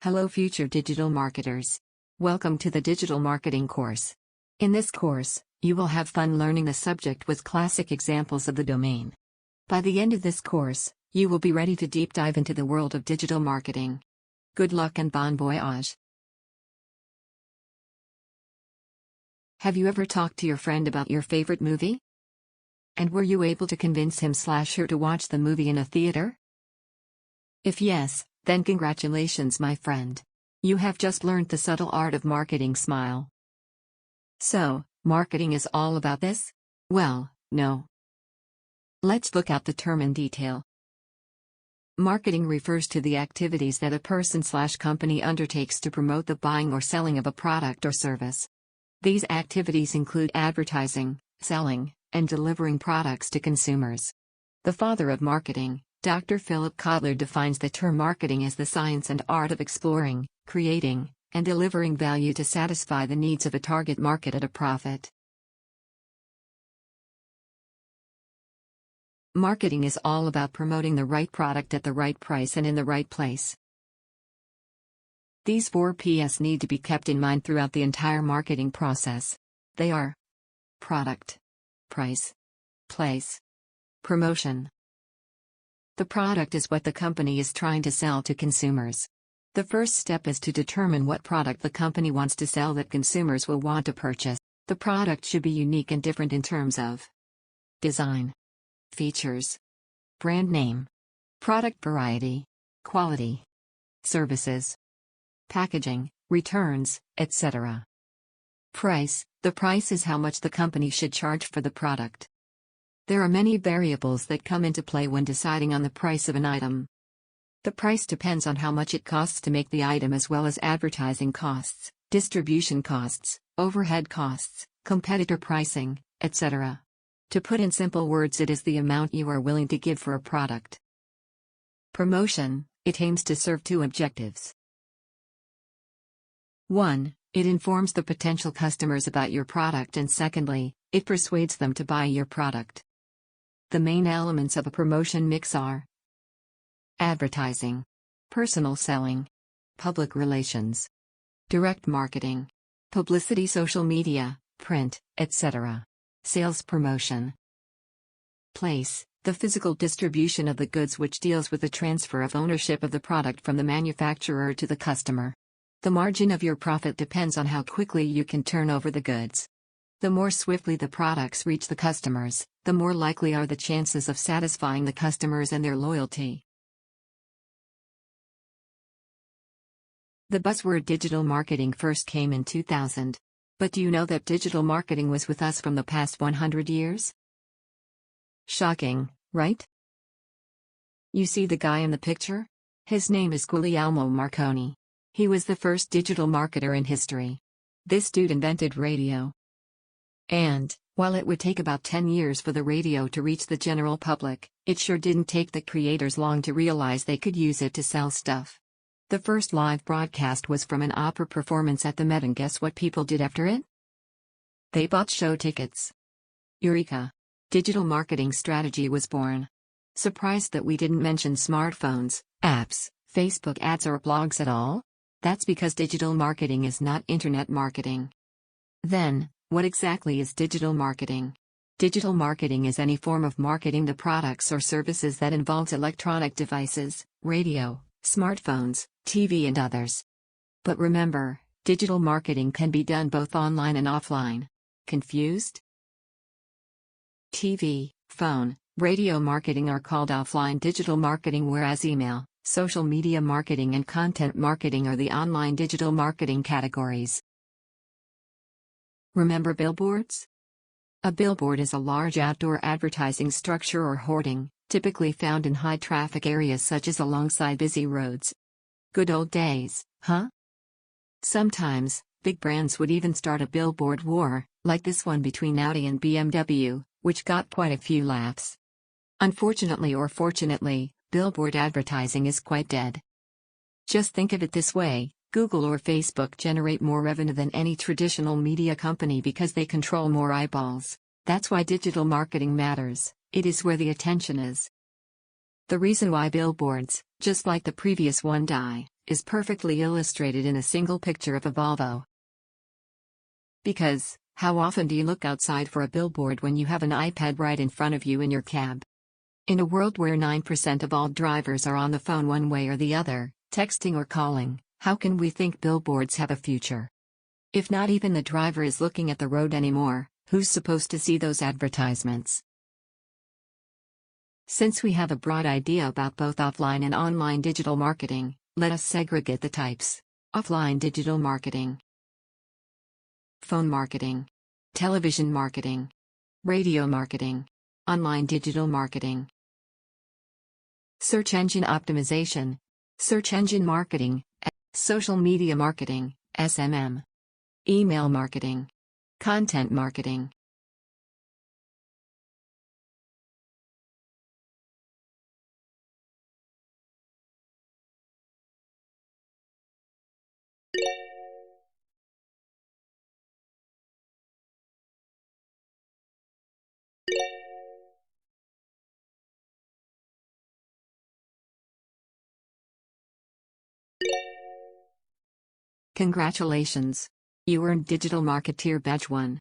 Hello future digital marketers. Welcome to the digital marketing course. In this course, you will have fun learning the subject with classic examples of the domain. By the end of this course, you will be ready to deep dive into the world of digital marketing. Good luck and bon voyage. Have you ever talked to your friend about your favorite movie? And were you able to convince him/her to watch the movie in a theater? If yes, then congratulations, my friend. You have just learned the subtle art of marketing smile. So, marketing is all about this? Well, no. Let's look at the term in detail. Marketing refers to the activities that a person/company undertakes to promote the buying or selling of a product or service. These activities include advertising, selling, and delivering products to consumers. The father of marketing, Dr. Philip Kotler, defines the term marketing as the science and art of exploring, creating, and delivering value to satisfy the needs of a target market at a profit. Marketing is all about promoting the right product at the right price and in the right place. These 4 Ps need to be kept in mind throughout the entire marketing process. They are product, price, place, promotion. The product is what the company is trying to sell to consumers. The first step is to determine what product the company wants to sell that consumers will want to purchase. The product should be unique and different in terms of design, features, brand name, product variety, quality, services, packaging, returns, etc. Price. The price is how much the company should charge for the product. There are many variables that come into play when deciding on the price of an item. The price depends on how much it costs to make the item, as well as advertising costs, distribution costs, overhead costs, competitor pricing, etc. To put in simple words, it is the amount you are willing to give for a product. Promotion. It aims to serve 2 objectives. 1. It informs the potential customers about your product, and secondly, it persuades them to buy your product. The main elements of a promotion mix are advertising, personal selling, public relations, direct marketing, publicity, social media, print, etc. Sales promotion. Place. The physical distribution of the goods, which deals with the transfer of ownership of the product from the manufacturer to the customer. The margin of your profit depends on how quickly you can turn over the goods. The more swiftly the products reach the customers, the more likely are the chances of satisfying the customers and their loyalty. The buzzword digital marketing first came in 2000. But do you know that digital marketing was with us from the past 100 years? Shocking, right? You see the guy in the picture? His name is Guglielmo Marconi. He was the first digital marketer in history. This dude invented radio. And, while it would take about 10 years for the radio to reach the general public, it sure didn't take the creators long to realize they could use it to sell stuff. The first live broadcast was from an opera performance at the Met, and guess what people did after it? They bought show tickets. Eureka! Digital marketing strategy was born. Surprised that we didn't mention smartphones, apps, Facebook ads, or blogs at all? That's because digital marketing is not internet marketing. Then, what exactly is digital marketing? Digital marketing is any form of marketing the products or services that involves electronic devices, radio, smartphones, TV, and others. But remember, digital marketing can be done both online and offline. Confused? TV, phone, radio marketing are called offline digital marketing, whereas email, social media marketing, and content marketing are the online digital marketing categories. Remember billboards? A billboard is a large outdoor advertising structure or hoarding, typically found in high-traffic areas such as alongside busy roads. Good old days, huh? Sometimes, big brands would even start a billboard war, like this one between Audi and BMW, which got quite a few laughs. Unfortunately or fortunately, billboard advertising is quite dead. Just think of it this way: Google or Facebook generate more revenue than any traditional media company because they control more eyeballs. That's why digital marketing matters. It is where the attention is. The reason why billboards, just like the previous one, die, is perfectly illustrated in a single picture of a Volvo. Because, how often do you look outside for a billboard when you have an iPad right in front of you in your cab? In a world where 9% of all drivers are on the phone one way or the other, texting or calling, how can we think billboards have a future? If not even the driver is looking at the road anymore, who's supposed to see those advertisements? Since we have a broad idea about both offline and online digital marketing, let us segregate the types. Offline digital marketing, phone marketing, television marketing, radio marketing, online digital marketing. Search engine optimization, search engine marketing, social media marketing, SMM. Email marketing, content marketing. Congratulations! You earned Digital Marketeer Badge 1.